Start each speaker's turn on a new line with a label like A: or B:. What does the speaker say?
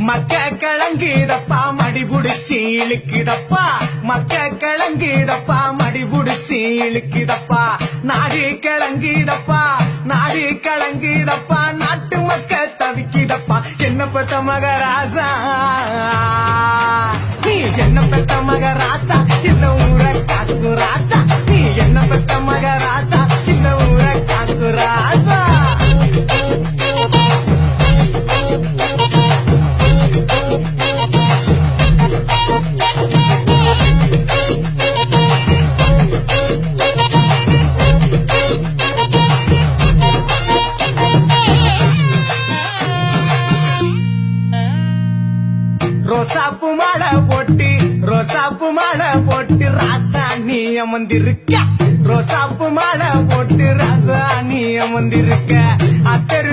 A: மக்க கிழங்குதப்பா மடி புடிச்சி இழுக்குதப்பா மக்க கிழங்குதப்பா மடி புடிச்சி இழுக்குதப்பா நாடி கிழங்குதப்பா நாடி கிழங்குதப்பா நாட்டு மக்க தவிக்குதப்பா என்ன பெத்த மகராசா நீ என்ன பெத்த மகராசா இந்த ஊரை காக்கு ராசா நீ என்ன பெத்த மகராசா இந்த ஊரை காக்கு ராசா ரோசாப்பு மாலை போட்டு ராசா நீ அமர்ந்திருக்க ரோசாப்பு மாலை போட்டு ராசா நீ அமர்ந்திருக்க அத்தரு